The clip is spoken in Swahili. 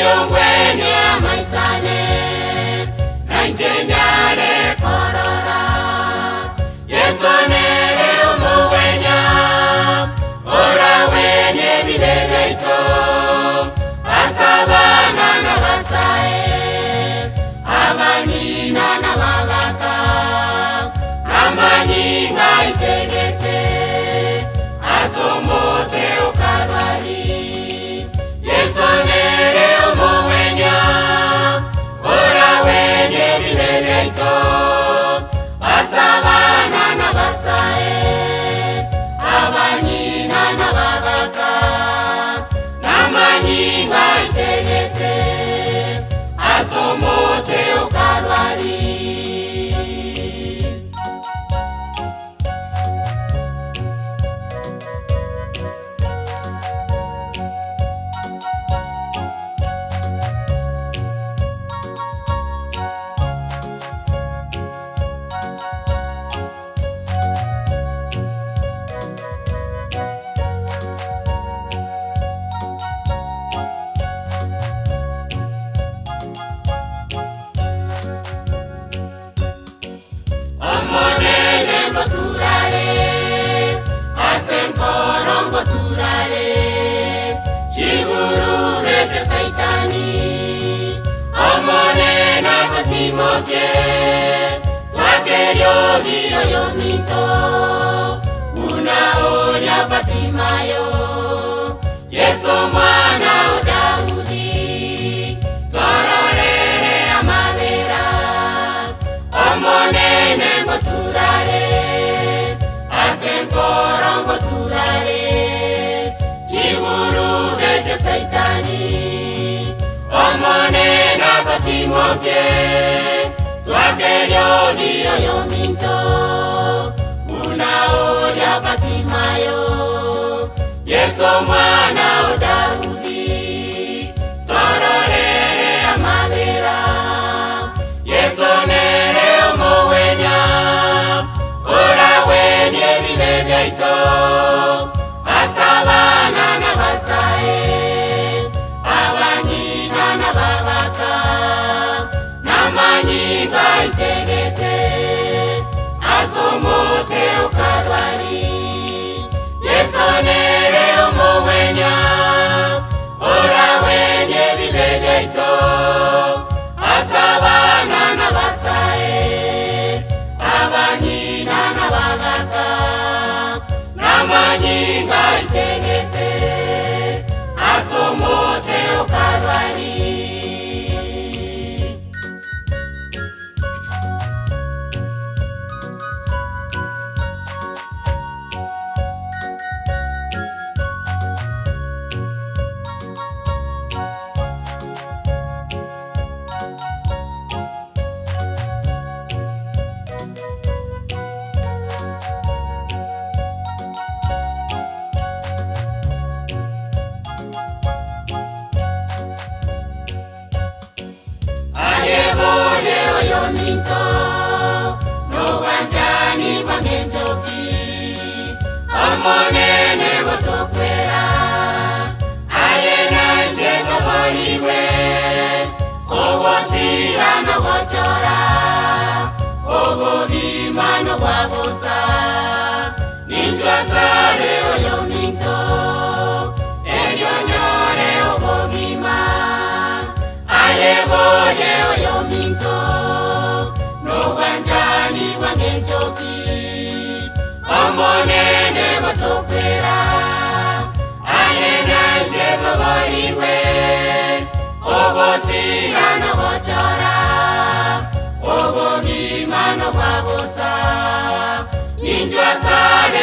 yongwene amaisane nanjenyare korora yesonere umuwenya ora wenye bibegaito asabana nabasae abanyina nabagaka amanyinga itegete asomote ukarwari yesonere umuwenya ora wenye bibegaito asabana nabasae abanyina nabagaka namanyinga itegete asomote ukarwari Twakerio dio yomito unaonya Batimayo Yesu mwana wa Daudi tororere amabera omonene ngoturare asenkoro ngoturare chiguru vete saitani omonene Batimoke Twakerio dio yomito unaonya Batimayo Yesu mwana wa Daudi tororere amabera yesonere umuwenya ora wenye bibegaito asabana nabasae abanyina nabagaka namanyinga itegete asomote ukarwari yesonere umuwenya ora wenye bibegaito asabana nabasae abanyina nabagaka namanyinga itegete asomote ukarwari yomito no wanjani bangenjoki omonene gotokwera ayena njeto boliwe ogosira no gochora obodima no babosa ninjwa sare oyomito enyonyore obodima ayeboye oyomito Wanjani wangenjoki omonene gotokwera ayena njeto boliwe ogosira no gochora obodima no babosa ninjwa sare